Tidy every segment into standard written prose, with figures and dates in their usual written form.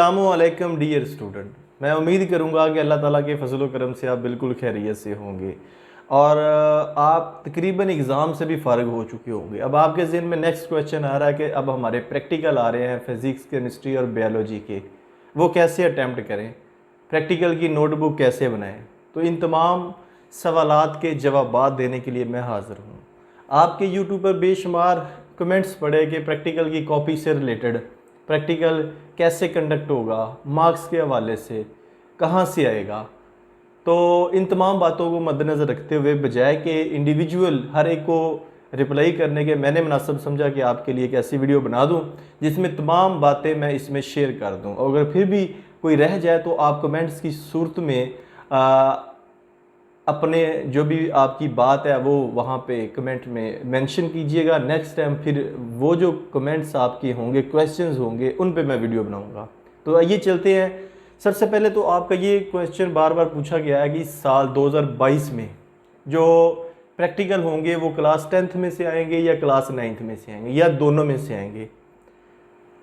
अस्सलामुअलैकुम dear student, मैं उम्मीद करूंगा कि अल्लाह ताला के फजल करम से आप बिल्कुल खैरियत से होंगे और आप तकरीबन एग्ज़ाम से भी फ़ारिग हो चुके होंगे। अब आपके ज़हन में नेक्स्ट क्वेश्चन आ रहा है कि अब हमारे प्रैक्टिकल आ रहे हैं फिज़िक्स, केमिस्ट्री और बायोलॉजी के, वो कैसे अटैम्प्ट करें, प्रैक्टिकल की नोटबुक कैसे बनाएं। तो इन तमाम सवालात के जवाबात देने के लिए मैं हाज़िर हूँ। आपके यूट्यूब पर बेशुमार कमेंट्स पड़े कि प्रैक्टिकल की कॉपी से रिलेटेड, प्रैक्टिकल कैसे कंडक्ट होगा, मार्क्स के हवाले से कहाँ से आएगा। तो इन तमाम बातों को मद्देनज़र रखते हुए बजाय कि इंडिविजुअल हर एक को रिप्लाई करने के, मैंने मुनासिब समझा कि आपके लिए एक ऐसी वीडियो बना दूं जिसमें तमाम बातें मैं इसमें शेयर कर दूं। और अगर फिर भी कोई रह जाए तो आप कमेंट्स की सूरत में अपने जो भी आपकी बात है वो वहाँ पे कमेंट में मेंशन कीजिएगा। नेक्स्ट टाइम फिर वो जो कमेंट्स आपके होंगे, क्वेश्चंस होंगे, उन पे मैं वीडियो बनाऊंगा। तो आइए चलते हैं। सबसे पहले तो आपका ये क्वेश्चन बार बार पूछा गया है कि साल 2022 में जो प्रैक्टिकल होंगे वो क्लास 10th में से आएंगे या क्लास 9th में से आएंगे या दोनों में से आएंगे।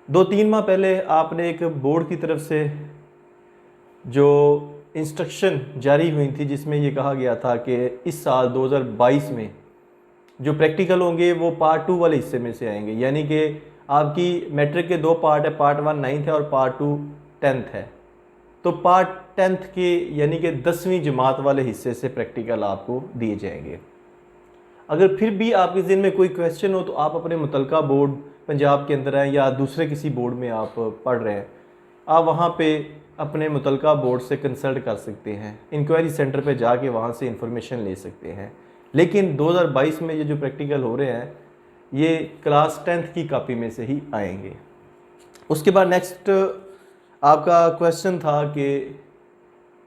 2-3 माह पहले आपने एक बोर्ड की तरफ से जो इंस्ट्रक्शन जारी हुई थी जिसमें ये कहा गया था कि इस साल 2022 में जो प्रैक्टिकल होंगे वो पार्ट 2 वाले हिस्से में से आएंगे। यानी कि आपकी मैट्रिक के 2 पार्ट है, पार्ट 1 9th है और पार्ट 2 10th है। तो पार्ट 10th के यानी कि 10वीं जमात वाले हिस्से से प्रैक्टिकल आपको दिए जाएंगे। अगर फिर भी आपके ज़हन में कोई क्वेश्चन हो तो आप अपने मुतलका बोर्ड, पंजाब के अंदर हैं या दूसरे किसी बोर्ड में आप पढ़ रहे हैं, आप वहाँ पे अपने मुतलका बोर्ड से कंसल्ट कर सकते हैं, इंक्वायरी सेंटर पे जाके वहाँ से इंफॉर्मेशन ले सकते हैं। लेकिन 2022 में ये जो प्रैक्टिकल हो रहे हैं ये क्लास 10th की कॉपी में से ही आएंगे। उसके बाद नेक्स्ट आपका क्वेश्चन था कि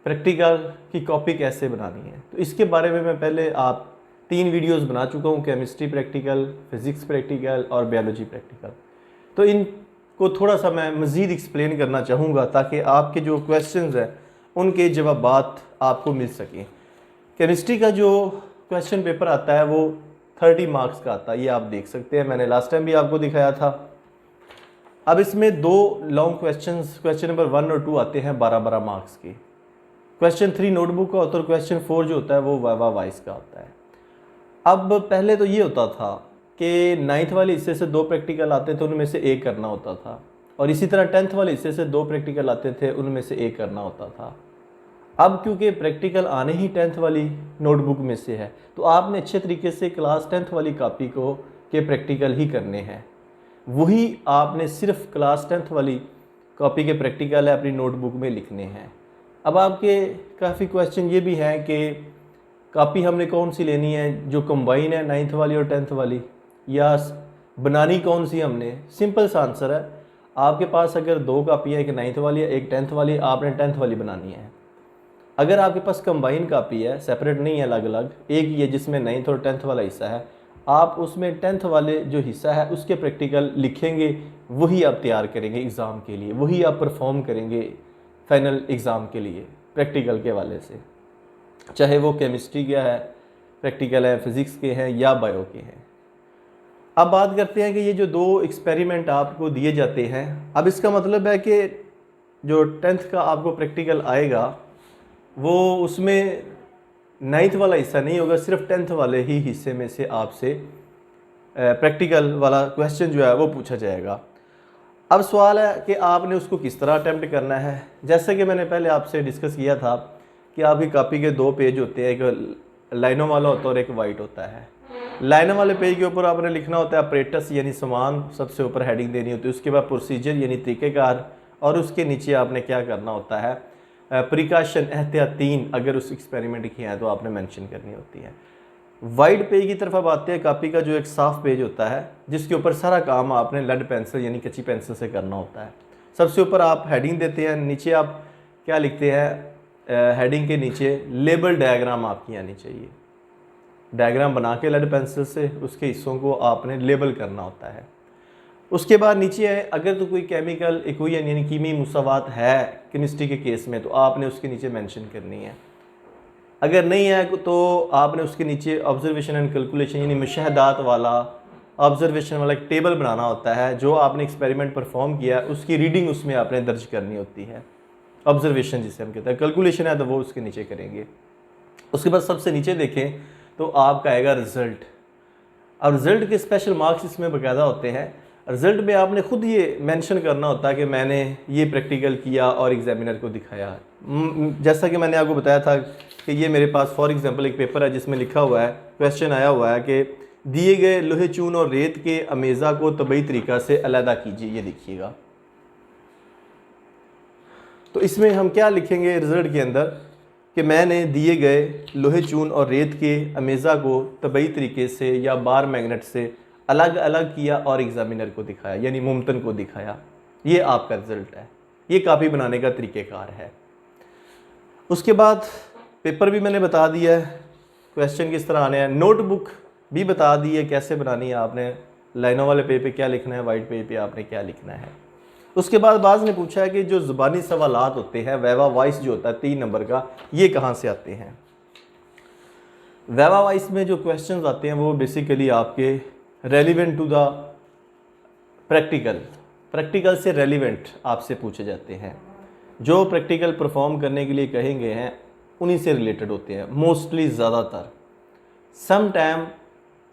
प्रैक्टिकल की कॉपी कैसे बनानी है। तो इसके बारे में मैं पहले 3 वीडियोस बना चुका हूँ, केमिस्ट्री प्रैक्टिकल, फिज़िक्स प्रैक्टिकल और बायोलॉजी प्रैक्टिकल। तो इनको थोड़ा सा मैं मज़ीद एक्सप्लेन करना चाहूँगा ताकि आपके जो क्वेश्चंस हैं उनके जवाबात आपको मिल सकें। केमिस्ट्री का जो क्वेश्चन पेपर आता है वो 30 मार्क्स का आता है, ये आप देख सकते हैं, मैंने लास्ट टाइम भी आपको दिखाया था। अब इसमें 2 लॉन्ग क्वेश्चंस, क्वेश्चन नंबर 1 और 2 आते हैं 12-12 मार्क्स के। क्वेश्चन 3 नोटबुक का होता है और क्वेश्चन 4 जो होता है वो वाइवा वाइस का होता है। अब पहले तो ये होता था कि 9th वाले हिस्से से 2 प्रैक्टिकल आते थे, उनमें से एक करना होता था, और इसी तरह 10th वाले हिस्से से 2 प्रैक्टिकल आते थे, उनमें से एक करना होता था। अब क्योंकि प्रैक्टिकल आने ही 10th वाली नोटबुक में से है तो आपने अच्छे तरीके से क्लास 10th वाली कॉपी को के प्रैक्टिकल ही करने हैं। वही आपने सिर्फ क्लास 10th वाली कॉपी के प्रैक्टिकल है अपनी नोटबुक में लिखने हैं। अब आपके काफ़ी क्वेश्चन ये भी हैं कि कॉपी हमने कौन सी लेनी है, जो कंबाइन है 9th वाली और 10th वाली, या बनानी कौन सी हमने। सिंपल सा आंसर है, आपके पास अगर 2 कापी है, एक 9th वाली है एक 10th वाली, आपने 10th वाली बनानी है। अगर आपके पास कंबाइन कापी है, सेपरेट नहीं है, अलग अलग, एक ही है जिसमें 9th और 10th वाला हिस्सा है, आप उसमें 10th वाले जो हिस्सा है उसके प्रैक्टिकल लिखेंगे, वही आप तैयार करेंगे एग्ज़ाम के लिए, वही आप परफॉर्म करेंगे फाइनल एग्ज़ाम के लिए प्रैक्टिकल के हवाले से, चाहे वो केमिस्ट्री का है प्रैक्टिकल है, फिज़िक्स के हैं या बायो के हैं। अब बात करते हैं कि ये जो 2 एक्सपेरिमेंट आपको दिए जाते हैं, अब इसका मतलब है कि जो 10th का आपको प्रैक्टिकल आएगा वो उसमें 9th वाला हिस्सा नहीं होगा, सिर्फ 10th वाले ही हिस्से में से आपसे प्रैक्टिकल वाला क्वेश्चन जो है वो पूछा जाएगा। अब सवाल है कि आपने उसको किस तरह अटैम्प्ट करना है। जैसे कि मैंने पहले आपसे डिस्कस किया था कि आपकी कॉपी के 2 पेज होते हैं, एक लाइनों वाला होता है और एक वाइट होता है। लाइनों वाले पेज के ऊपर आपने लिखना होता है अपरेटस यानी सामान, सबसे ऊपर हेडिंग देनी होती है, उसके बाद प्रोसीजर यानी तरीक़ेकार, और उसके नीचे आपने क्या करना होता है, प्रिकॉशन, एहतियातीन, अगर उस एक्सपेरिमेंट की है तो आपने मेंशन करनी होती है। वाइट पेज की तरफ अब आते हैं, कॉपी का जो एक साफ पेज होता है जिसके ऊपर सारा काम आपने लेड पेंसिल यानी कच्ची पेंसिल से करना होता है। सबसे ऊपर आप हेडिंग देते हैं, नीचे आप क्या लिखते हैं, हेडिंग के नीचे लेबल डायग्राम आपकी आनी चाहिए। डायग्राम बना के लेड पेंसिल से उसके हिस्सों को आपने लेबल करना होता है। उसके बाद नीचे है, अगर तो कोई केमिकल इक्वेशन यानी कीमी मुसावात है केमिस्ट्री के केस में तो आपने उसके नीचे मेंशन करनी है। अगर नहीं है तो आपने उसके नीचे ऑब्जर्वेशन एंड कैलकुलेशन यानी मुशाहदात वाला ऑब्जर्वेशन वाला एक टेबल बनाना होता है, जो आपने एक्सपेरिमेंट परफॉर्म किया उसकी रीडिंग उसमें आपने दर्ज करनी होती है। ऑब्जर्वेशन जिसे हम कहते हैं, कैलकुलेशन है तो वो उसके नीचे करेंगे। उसके बाद सबसे नीचे देखें तो आपका आएगा रिजल्ट। अब रिजल्ट के स्पेशल मार्क्स इसमें बाकायदा होते हैं। रिजल्ट में आपने खुद ये मेंशन करना होता है कि मैंने ये प्रैक्टिकल किया और एग्जामिनर को दिखाया। जैसा कि मैंने आपको बताया था कि ये मेरे पास फॉर एग्जांपल एक पेपर है जिसमें लिखा हुआ है, क्वेश्चन आया हुआ है कि दिए गए लोहे चून और रेत के अमेज़ा को तबई तरीक़ा से अलहदा कीजिए। ये देखिएगा, तो इसमें हम क्या लिखेंगे रिजल्ट के अंदर कि मैंने दिए गए लोहे चून और रेत के अमेज़ा को तबई तरीके से या बार मैग्नेट से अलग अलग किया और एग्जामिनर को दिखाया, यानी मुमतन को दिखाया। ये आपका रिजल्ट है, ये कापी बनाने का तरीक़ेकार है। उसके बाद पेपर भी मैंने बता दिया है, क्वेश्चन किस तरह आने हैं, नोटबुक भी बता दी है कैसे बनानी है, आपने लाइनों वाले पेज पे क्या लिखना है, वाइट पेज पे आपने क्या लिखना है। उसके बाद बाज़ ने पूछा है कि जो ज़ुबानी सवालात होते हैं, वैवा वाइस जो होता है 3 नंबर का, ये कहाँ से आते हैं। वैवा वाइस में जो क्वेश्चंस आते हैं वो बेसिकली आपके रेलिवेंट टू द प्रैक्टिकल से रेलिवेंट आपसे पूछे जाते हैं। जो प्रैक्टिकल परफॉर्म करने के लिए कहेंगे हैं उन्हीं से रिलेटेड होते हैं मोस्टली, ज़्यादातर। सम टाइम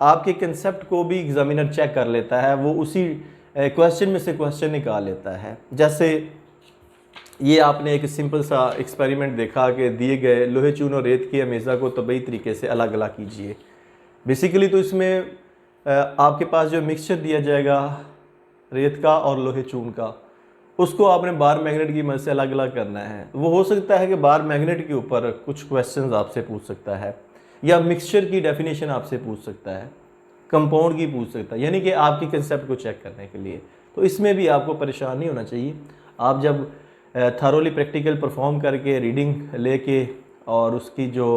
आपके कंसेप्ट को भी एग्जामिनर चेक कर लेता है, वो उसी क्वेश्चन में से क्वेश्चन निकाल लेता है। जैसे ये आपने एक सिंपल सा एक्सपेरिमेंट देखा कि दिए गए लोहे चून और रेत के अमेज़ा को तबई तरीके से अलग अलग कीजिए। बेसिकली तो इसमें आपके पास जो मिक्सचर दिया जाएगा रेत का और लोहे चून का, उसको आपने बार मैग्नेट की मदद से अलग अलग करना है। वो हो सकता है कि बार मैग्नेट के ऊपर कुछ क्वेश्चंस आपसे पूछ सकता है, या मिक्सचर की डेफिनेशन आपसे पूछ सकता है, कंपाउंड की पूछ सकता है, यानी कि आपकी कंसेप्ट को चेक करने के लिए। तो इसमें भी आपको परेशान नहीं होना चाहिए। आप जब थरोली प्रैक्टिकल परफॉर्म करके रीडिंग लेके और उसकी जो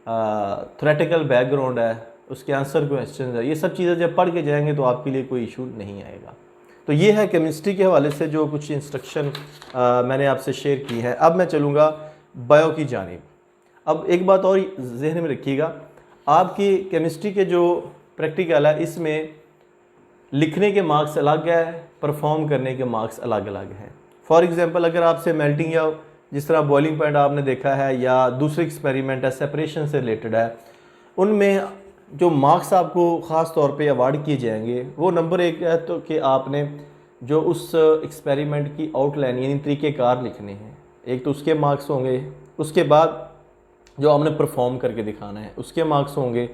थ्योरेटिकल बैकग्राउंड है, उसके आंसर क्वेश्चन है, ये सब चीज़ें जब पढ़ के जाएंगे तो आपके लिए कोई इशू नहीं आएगा। तो ये है केमिस्ट्री के हवाले से जो कुछ इंस्ट्रक्शन मैंने आपसे शेयर की है। अब मैं चलूँगा बायो की जानिब। अब एक बात और जहन में रखिएगा, आपकी केमिस्ट्री के जो प्रैक्टिकल है इसमें लिखने के मार्क्स अलग है, परफॉर्म करने के मार्क्स अलग अलग हैं। फॉर एग्जांपल अगर आपसे मेल्टिंग या जिस तरह बॉइलिंग पॉइंट आपने देखा है या दूसरे एक्सपेरिमेंट है सेपरेशन से रिलेटेड है, उनमें जो मार्क्स आपको ख़ास तौर पे अवार्ड किए जाएंगे वो नंबर 1 है तो कि आपने जो उस एक्सपेरिमेंट की आउटलाइन यानी तरीक़ेकार लिखने हैं, एक तो उसके मार्क्स होंगे। उसके बाद जो आपने परफॉर्म करके दिखाना है उसके मार्क्स होंगे।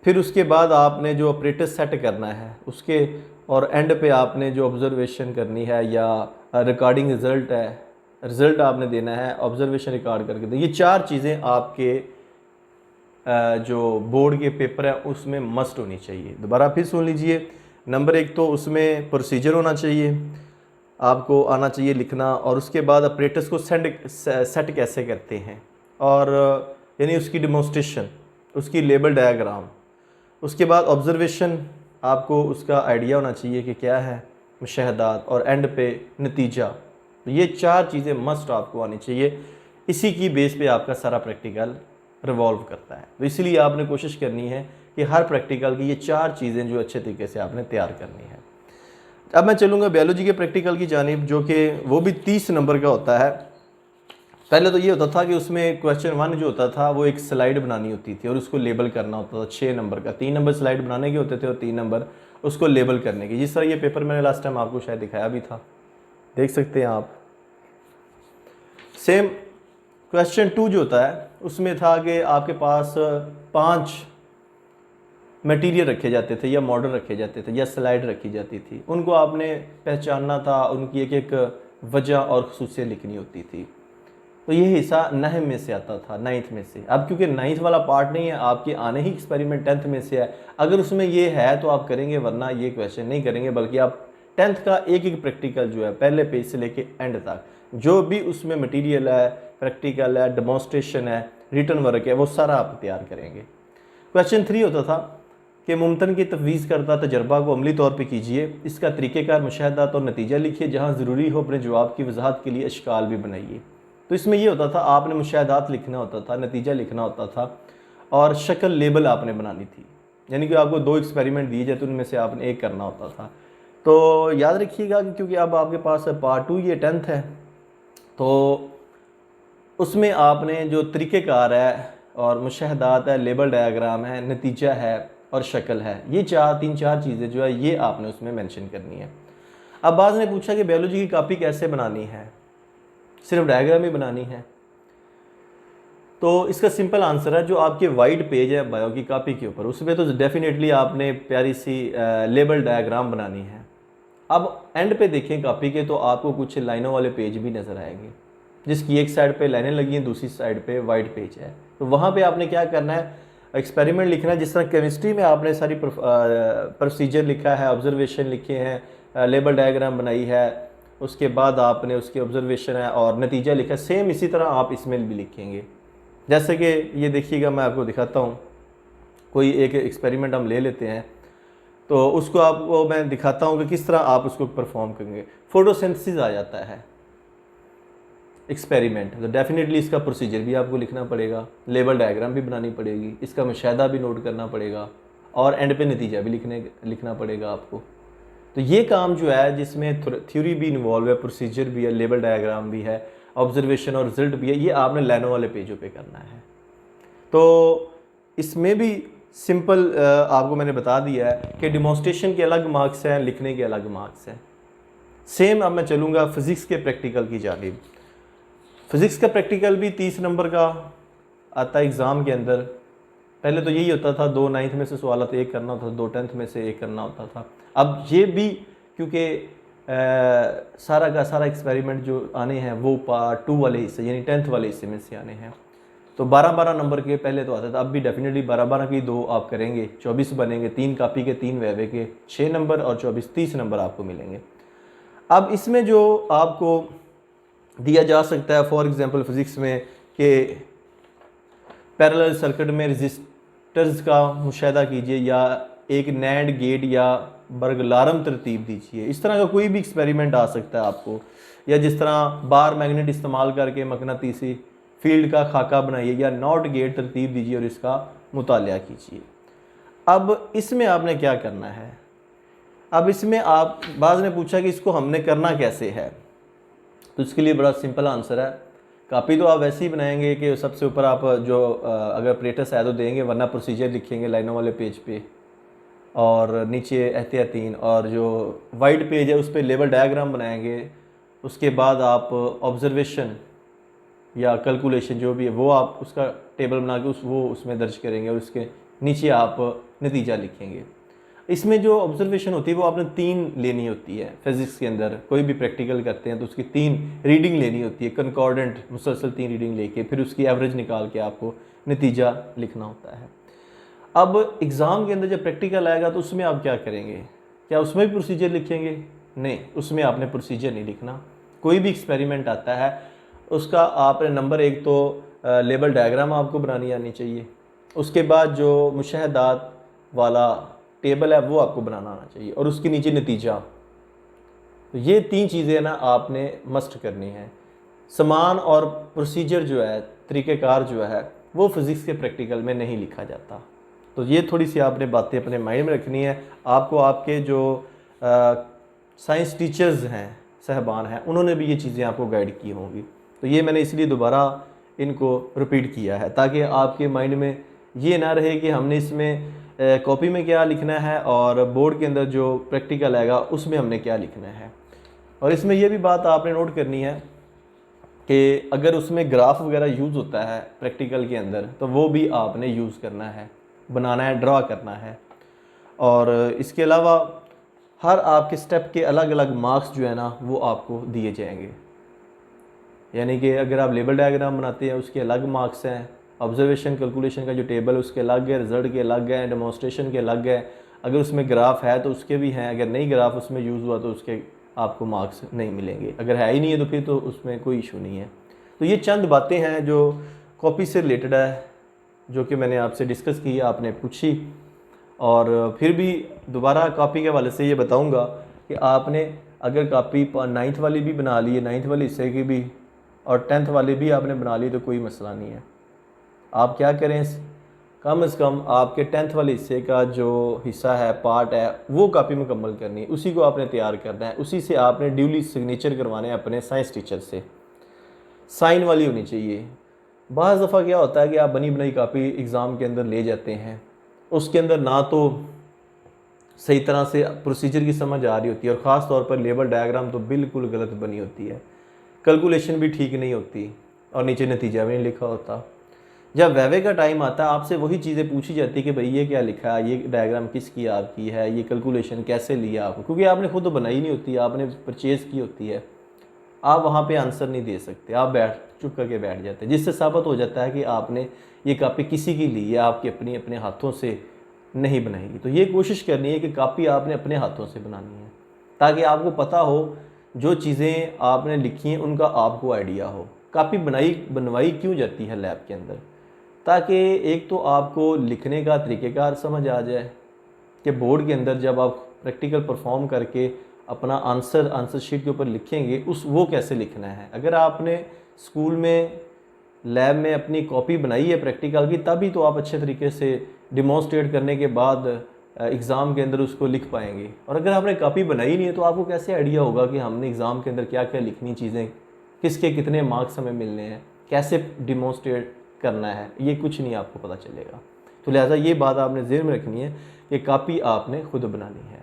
फिर उसके बाद आपने जो ऑपरेटस सेट करना है उसके, और एंड पे आपने जो ऑब्जर्वेशन करनी है या रिकॉर्डिंग रिज़ल्ट आपने देना है, ऑब्जर्वेशन रिकॉर्ड करके दें। ये 4 चीज़ें आपके जो बोर्ड के पेपर है उसमें मस्ट होनी चाहिए। दोबारा फिर सुन लीजिए, नंबर 1 तो उसमें प्रोसीजर होना चाहिए, आपको आना चाहिए लिखना, और उसके बाद ऑपरेटर्स को सेट कैसे करते हैं, और यानी उसकी डेमोन्स्ट्रेशन, उसकी लेबल डायग्राम। उसके बाद ऑब्जर्वेशन, आपको उसका आइडिया होना चाहिए कि क्या है मुशाहदात, और एंड पे नतीजा। ये 4 चीज़ें मस्ट आपको आनी चाहिए। इसी की बेस पे आपका सारा प्रैक्टिकल रिवॉल्व करता है। तो इसलिए आपने कोशिश करनी है कि हर प्रैक्टिकल की ये 4 चीज़ें जो अच्छे तरीके से आपने तैयार करनी है। अब मैं चलूँगा बायोलॉजी के प्रैक्टिकल की जानिब, जो कि वो भी 30 नंबर का होता है। पहले तो ये होता था कि उसमें क्वेश्चन 1 जो होता था वो एक स्लाइड बनानी होती थी और उसको लेबल करना होता था 6 नंबर का। 3 नंबर स्लाइड बनाने के होते थे और 3 नंबर उसको लेबल करने के। जिस तरह ये पेपर मैंने लास्ट टाइम आपको शायद दिखाया भी था, देख सकते हैं आप। सेम क्वेश्चन 2 जो होता है उसमें था कि आपके पास 5 मटेरियल रखे जाते थे या मॉडल रखे जाते थे या स्लाइड रखी जाती थी। उनको आपने पहचानना था, उनकी एक एक वजह और खसूसियत लिखनी होती थी। तो ये हिस्सा 9 में से आता था, 9th में से। अब क्योंकि 9th वाला पार्ट नहीं है, आपके आने ही एक्सपेरिमेंट 10th में से है। अगर उसमें ये है तो आप करेंगे, वरना ये क्वेश्चन नहीं करेंगे, बल्कि आप 10th का एक एक प्रैक्टिकल जो है पहले पेज से लेके एंड तक जो भी उसमें मटेरियल है, प्रैक्टिकल है, डेमोन्स्ट्रेशन है, रिटन वर्क है, वो सारा आप तैयार करेंगे। क्वेश्चन 3 होता था कि मुमतन की तफवीज़ करता तजर्बा को अमली तौर पे कीजिए, इसका तरीक़ेकार, मुशाहदात और नतीजा लिखिए, जहाँ ज़रूरी हो अपने जवाब की वजाहत के लिए अशकाल भी बनाइए। तो इसमें ये होता था आपने मुशाहदात लिखना होता था, नतीजा लिखना होता था, और शक्ल लेबल आपने बनानी थी। यानी कि आपको 2 एक्सपेरिमेंट दिए जाते, उनमें से आपने एक करना होता था। तो याद रखिएगा कि क्योंकि अब आपके पास पार्ट 2 ये 10th है, तो उसमें आपने जो तरीक़ेकार है और मुशाहदात है, लेबल डायग्राम है, नतीजा है और शक्ल है, ये 3-4 चीज़ें जो है ये आपने उसमें मेंशन करनी है। अब बाज़ ने पूछा कि बायोलॉजी की कॉपी कैसे बनानी है, सिर्फ डायग्राम ही बनानी है? तो इसका सिंपल आंसर है, जो आपके वाइट पेज है बायो की कॉपी के ऊपर, उसमें तो डेफिनेटली आपने प्यारी सी लेबल डायग्राम बनानी है। अब एंड पे देखें कॉपी के, तो आपको कुछ लाइनों वाले पेज भी नज़र आएंगे, जिसकी एक साइड पे लाइनें लगी हैं, दूसरी साइड पे वाइट पेज है। तो वहाँ पे आपने क्या करना है, एक्सपेरिमेंट लिखना है। जिस तरह केमिस्ट्री में आपने सारी प्रोसीजर लिखा है, ऑब्जर्वेशन लिखे हैं, लेबल डायग्राम बनाई है, उसके बाद आपने उसके ऑब्जर्वेशन है और नतीजा लिखा है, सेम इसी तरह आप इसमें भी लिखेंगे। जैसे कि ये देखिएगा, मैं आपको दिखाता हूँ, कोई एक एक्सपेरिमेंट हम ले लेते हैं, तो उसको आपको मैं दिखाता हूँ कि किस तरह आप उसको परफॉर्म करेंगे। फोटोसिंथेसिस आ जाता है एक्सपेरिमेंट, तो डेफिनेटली इसका प्रोसीजर भी आपको लिखना पड़ेगा, लेबल डायग्राम भी बनानी पड़ेगी, इसका मुशाहदा भी नोट करना पड़ेगा और एंड पे नतीजा भी लिखना पड़ेगा आपको। तो ये काम जो है, जिसमें थ्योरी भी इन्वॉल्व है, प्रोसीजर भी है, लेबल डायग्राम भी है, ऑब्जर्वेशन और रिजल्ट भी है, ये आपने लाइनों वाले पेजों पे करना है। तो इसमें भी सिंपल आपको मैंने बता दिया है कि डिमॉन्स्ट्रेशन के अलग मार्क्स हैं, लिखने के अलग मार्क्स हैं। सेम अब मैं चलूँगा फ़िज़िक्स के प्रैक्टिकल की जानिब। फ़िज़िक्स का प्रैक्टिकल भी 30 नंबर का आता है एग्ज़ाम के अंदर। पहले तो यही होता था, 2 9th में से सवाल एक करना होता था, 2 10th में से एक करना होता था। अब ये भी क्योंकि सारा का सारा एक्सपेरिमेंट जो आने हैं वो पार्ट 2 वाले हिस्से यानी 10th वाले हिस्से में से आने हैं, तो 12-12 नंबर के पहले तो आता था। अब भी डेफिनेटली 12-12 की 2 आप करेंगे, 24 बनेंगे, 3 कॉपी के 3 वैवे के 6 नंबर और 24 30 नंबर आपको मिलेंगे। अब इसमें जो आपको दिया जा सकता है, फॉर एग्जांपल फिज़िक्स में, कि पैरेलल सर्किट में रजिस्टर्स का मुशाहदा कीजिए या एक नैंड गेट या बर्गलारम तरतीब दीजिए। इस तरह का कोई भी एक्सपेरिमेंट आ सकता है आपको, या जिस तरह बार मैग्नेट इस्तेमाल करके मकनातीसी फील्ड का खाका बनाइए या नॉट गेट तरतीब दीजिए और इसका मुतालिया कीजिए। अब इसमें आपने क्या करना है, अब इसमें आप बाज़ ने पूछा कि इसको हमने करना कैसे है, तो इसके लिए बड़ा सिंपल आंसर है। कॉपी तो आप वैसे ही बनाएंगे कि सबसे ऊपर आप जो अगर ऑपरेटर्स है तो देंगे, वरना प्रोसीजर लिखेंगे लाइनों वाले पेज पे, और नीचे एहतियातीन, और जो वाइट पेज है उस पर लेबल डायग्राम बनाएंगे। उसके बाद आप ऑब्जर्वेशन या कैलकुलेशन जो भी है वो आप उसका टेबल बना के वो उसमें दर्ज करेंगे, और उसके नीचे आप नतीजा लिखेंगे। इसमें जो ऑब्जर्वेशन होती है वो आपने 3 लेनी होती है। फिज़िक्स के अंदर कोई भी प्रैक्टिकल करते हैं तो उसकी 3 रीडिंग लेनी होती है, कंकॉर्डेंट मुसलसल 3 रीडिंग लेके फिर उसकी एवरेज निकाल के आपको नतीजा लिखना होता है। अब एग्ज़ाम के अंदर जब प्रैक्टिकल आएगा तो उसमें आप क्या करेंगे, क्या उसमें भी प्रोसीजर लिखेंगे? नहीं, उसमें आपने प्रोसीजर नहीं लिखना। कोई भी एक्सपेरिमेंट आता है उसका आपने नंबर 1 तो लेबल डायग्राम आपको बनानी आनी चाहिए, उसके बाद जो मुशाहदात वाला टेबल है वो आपको बनाना आना चाहिए, और उसके नीचे नतीजा। तो ये 3 चीज़ें ना आपने मस्ट करनी है। समान और प्रोसीजर जो है, तरीक़ेकार जो है, वो फिज़िक्स के प्रैक्टिकल में नहीं लिखा जाता। तो ये थोड़ी सी आपने बातें अपने माइंड में रखनी है। आपको आपके जो साइंस टीचर्स हैं, साहबान हैं, उन्होंने भी ये चीज़ें आपको गाइड की होंगी। तो ये मैंने इसलिए दोबारा इनको रिपीट किया है, ताकि आपके माइंड में ये ना रहे कि हमने इसमें कॉपी में क्या लिखना है और बोर्ड के अंदर जो प्रैक्टिकल आएगा उसमें हमने क्या लिखना है। और इसमें यह भी बात आपने नोट करनी है कि अगर उसमें ग्राफ वगैरह यूज़ होता है प्रैक्टिकल के अंदर, तो वो भी आपने यूज़ करना है, बनाना है, ड्रा करना है। और इसके अलावा हर आपके स्टेप के अलग अलग मार्क्स जो है ना वो आपको दिए जाएंगे। यानी कि अगर आप लेबल डायग्राम बनाते हैं उसके अलग मार्क्स हैं, ऑब्जर्वेशन कैलकुलेशन का जो टेबल है उसके अलग है, रिजल्ट के अलग है, डेमोन्स्ट्रेशन के अलग है। अगर उसमें ग्राफ है तो उसके भी हैं, अगर नहीं ग्राफ उसमें यूज़ हुआ तो उसके आपको मार्क्स नहीं मिलेंगे। अगर है ही नहीं है तो फिर तो उसमें कोई इशू नहीं है। तो ये चंद बातें हैं जो कॉपी से रिलेटेड है, जो कि मैंने आपसे डिस्कस की, आपने पूछी। और फिर भी दोबारा कॉपी के हवाले से ये बताऊंगा कि आपने अगर कॉपी 9th वाली भी बना ली है, 9th वाले हिस्से की भी, और 10th वाली भी आपने बना ली, तो कोई मसला नहीं है। आप क्या करें, कम से कम आपके 10th वाले हिस्से का जो हिस्सा है, पार्ट है, वो कॉपी मुकम्मल करनी है, उसी को आपने तैयार करना है, उसी से आपने ड्यूली सिग्नेचर करवाने हैं अपने साइंस टीचर से, साइन वाली होनी चाहिए। बाज़ दफ़ा क्या होता है कि आप बनी बनाई कापी एग्ज़ाम के अंदर ले जाते हैं, उसके अंदर ना तो सही तरह से प्रोसीजर की समझ आ रही होती है, और ख़ास तौर पर लेवल डायग्राम तो बिल्कुल गलत बनी होती है, कैलकुलेशन भी ठीक नहीं होती, और नीचे नतीजा भी नहीं लिखा होता। जब वैवे का टाइम आता है, आपसे वही चीज़ें पूछी जाती है कि भाई ये क्या लिखा है, ये डायग्राम किसकी आपकी है, ये कैलकुलेशन कैसे लिया आपको, क्योंकि आपने खुद तो बनाई नहीं होती, आपने परचेज़ की होती है। आप वहाँ पे आंसर नहीं दे सकते, आप चुप करके बैठ जाते हैं, जिससे साबित हो जाता है कि आपने ये कापी किसी की ली है, आपकी अपनी अपने हाथों से नहीं बनाएगी। तो ये कोशिश करनी है कि कापी आपने अपने हाथों से बनानी है, ताकि आपको पता हो जो चीज़ें आपने लिखी हैं उनका आपको आइडिया हो। कापी बनवाई क्यों जाती है लैब के अंदर, ताकि एक तो आपको लिखने का तरीक़ेकार समझ आ जाए कि बोर्ड के अंदर जब आप प्रैक्टिकल परफॉर्म करके अपना आंसर शीट के ऊपर लिखेंगे वो कैसे लिखना है। अगर आपने स्कूल में लैब में अपनी कॉपी बनाई है प्रैक्टिकल की, तभी तो आप अच्छे तरीके से डिमॉन्स्ट्रेट करने के बाद एग्ज़ाम के अंदर उसको लिख पाएंगे। और अगर आपने कॉपी बनाई नहीं है तो आपको कैसे आइडिया होगा कि हमने एग्ज़ाम के अंदर क्या क्या लिखनी चीज़ें, किसके कितने मार्क्स हमें मिलने हैं, कैसे डिमॉन्स्ट्रेट करना है, ये कुछ नहीं आपको पता चलेगा। तो लिहाजा ये बात आपने ज़हन में रखनी है कि कॉपी आपने खुद बनानी है।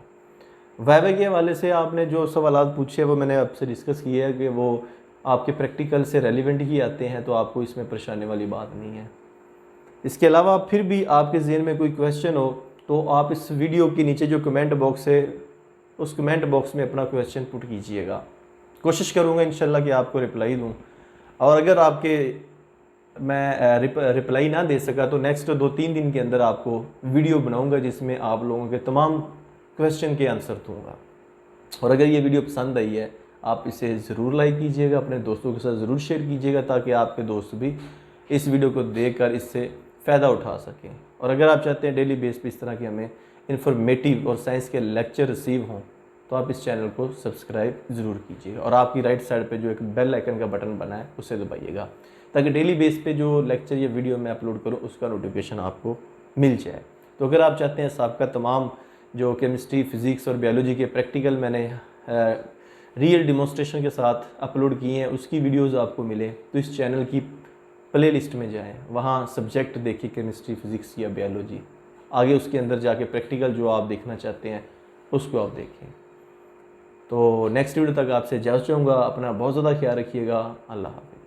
वाइवा के हवाले से आपने जो सवाल पूछे वो मैंने आपसे डिस्कस किया है कि वो आपके प्रैक्टिकल से रेलिवेंट ही आते हैं, तो आपको इसमें परेशानी वाली बात नहीं है। इसके अलावा फिर भी आपके ज़हन में कोई क्वेश्चन हो तो आप इस वीडियो के नीचे जो कमेंट बॉक्स है उस कमेंट बॉक्स में अपना क्वेश्चन पुट कीजिएगा। कोशिश करूँगा इंशाल्लाह कि आपको रिप्लाई दूँ, और अगर आपके मैं रिप्लाई ना दे सका तो नेक्स्ट 2-3 दिन के अंदर आपको वीडियो बनाऊंगा जिसमें आप लोगों के तमाम क्वेश्चन के आंसर दूंगा। और अगर ये वीडियो पसंद आई है आप इसे ज़रूर लाइक कीजिएगा, अपने दोस्तों के साथ ज़रूर शेयर कीजिएगा, ताकि आपके दोस्त भी इस वीडियो को देखकर इससे फ़ायदा उठा सकें। और अगर आप चाहते हैं डेली बेस पे इस तरह के हमें इन्फॉर्मेटिव और साइंस के लेक्चर रिसीव हों तो आप इस चैनल को सब्सक्राइब ज़रूर कीजिएगा, और आपकी राइट साइड पे जो एक बेल आइकन का बटन बना है उसे दबाइएगा, ताकि डेली बेस पे जो लेक्चर या वीडियो मैं अपलोड करूँ उसका नोटिफिकेशन आपको मिल जाए। तो अगर आप चाहते हैं सबका तमाम जो केमिस्ट्री, फिज़िक्स और बायोलॉजी के प्रैक्टिकल मैंने रियल डिमॉन्स्ट्रेशन के साथ अपलोड किए हैं उसकी वीडियोज़ आपको मिले, तो इस चैनल की प्ले लिस्ट में जाएँ, वहाँ सब्जेक्ट देखिए केमिस्ट्री, फिज़िक्स या बायोलॉजी, आगे उसके अंदर जाके प्रैक्टिकल जो आप देखना चाहते हैं उसको आप देखें। तो नेक्स्ट वीडियो तक आपसे इजाज़त चाहूँगा। अपना बहुत ज़्यादा ख्याल रखिएगा। अल्लाह हाफ़िज़।